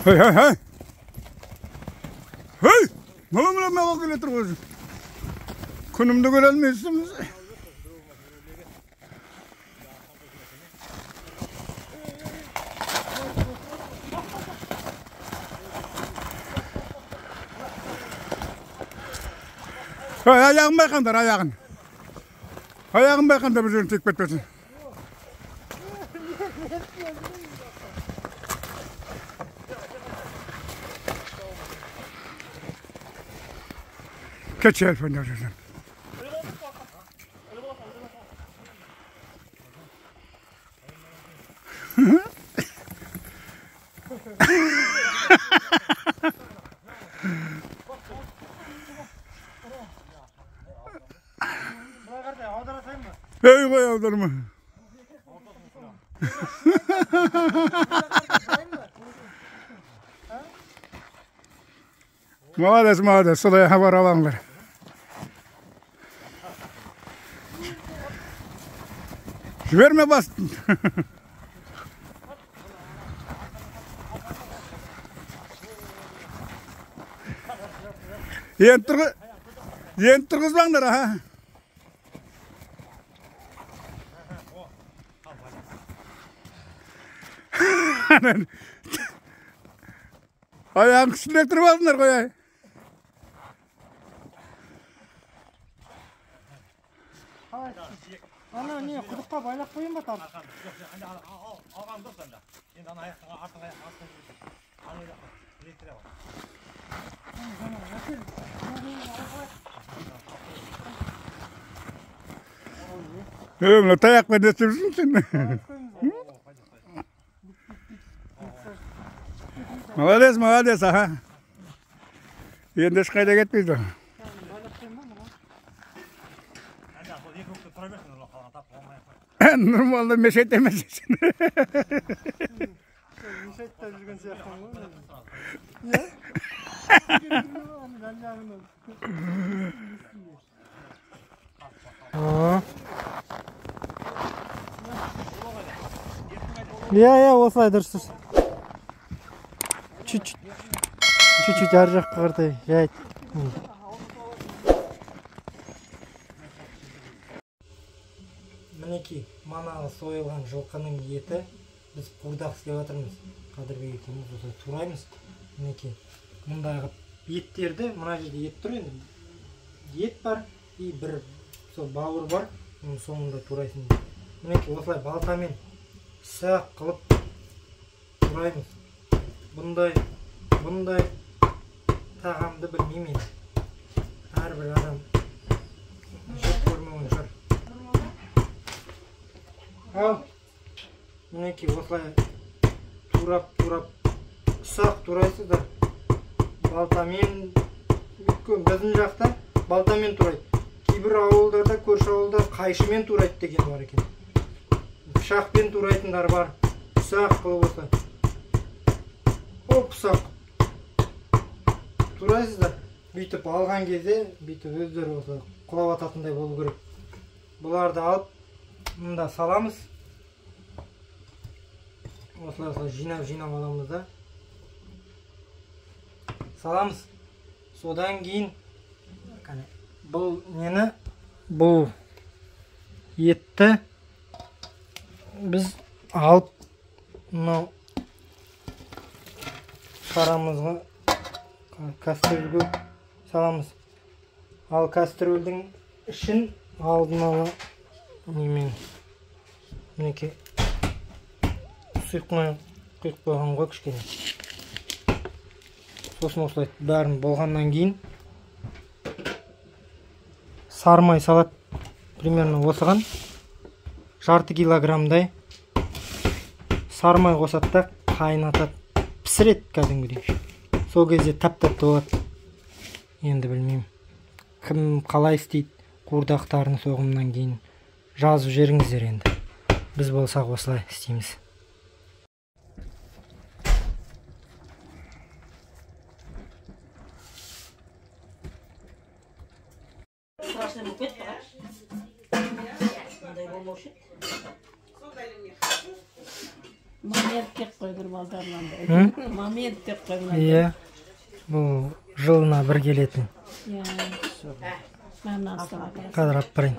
Hey hey hey. Hey. Mala mala gele turguz. Kunumda görelmeysiniz. Ayağın baykandır ayağın. Ayağın baykandır bir tek betmesin. Keçer fena sen. Hey koy avdarımı. Maalesef sılaya haber alanlar. Verme bastın. Yen turguzlanlar ha. Ayağın küçülektirip aldılar koyay. Ana ne kuduqqa baylap koyayım batam. Algan dur sende. Şimdi ana ayakına artık Öyle tayak ben detirsin sen. Молодец ha. Endi hech qayerga ketmaydi. Normalde meşet demezsin. Meşette жүрген сияқтымын ғой. Иә, осылай дұрыс. Чуть-чуть ар жаққа қаратай. Жайт. Мінекей, манағы сойылған жылқының еті біз қуырдақ істеп жатырмыз. Қадырбек екеуміз осылай тураймыз. Мінекей, мұндағы еттерді, мына жерде ет тұр енді. Ет бар, и бір сол бауыр бар, оның соңында турайсың. Мінекей, осылай балтамен сақ қылып тураймыз. Бұндай тағамды білмеймін. Әрбір адам жеп көрмеген шығар. Ал, мінекей осылай турап, ұсақ турайсыздар. Балтамен, біздің жақта балтамен турайды. Кейбір ауылдарда, көрші ауылдар қайшымен турайды деген бар екен. Пышақпен турайтындар бар. Ұсақ қылып осылай. Ұсақ турайсыздар. Бүйтіп алған кезде, бүйтіп өздері осылай құлап ататындай болу керек. Бұларды алып, мұнда саламыз. Осылай жинап аламыз да. Саламыз. Содан кейін бұл нені, бұл етті біз алып мынау шарамызға кастрөлге саламыз. Ал кастрөлдің ішін алдын ала немен мінекей сұйық қойған ғой кішкене. Сосын осылай бәрін болғаннан кейін сармай салат примерно осыған жарты килограммдай сармай қосады да қайнатады, пісіреді кәдімгідей. Сол кезде тап-тапты болады. Енді білмеймін, кім қалай істейді қуырдақтарын соғымнан кейін жазып жеріңіздер енді. Біз болсақ осылай істейміз. Мамет деп қойдыр балдарланды. Мамет деп қойдыр. Иә. Бұл жылына бір келетін. Иә. Мен насыға. Қазір алып барайын.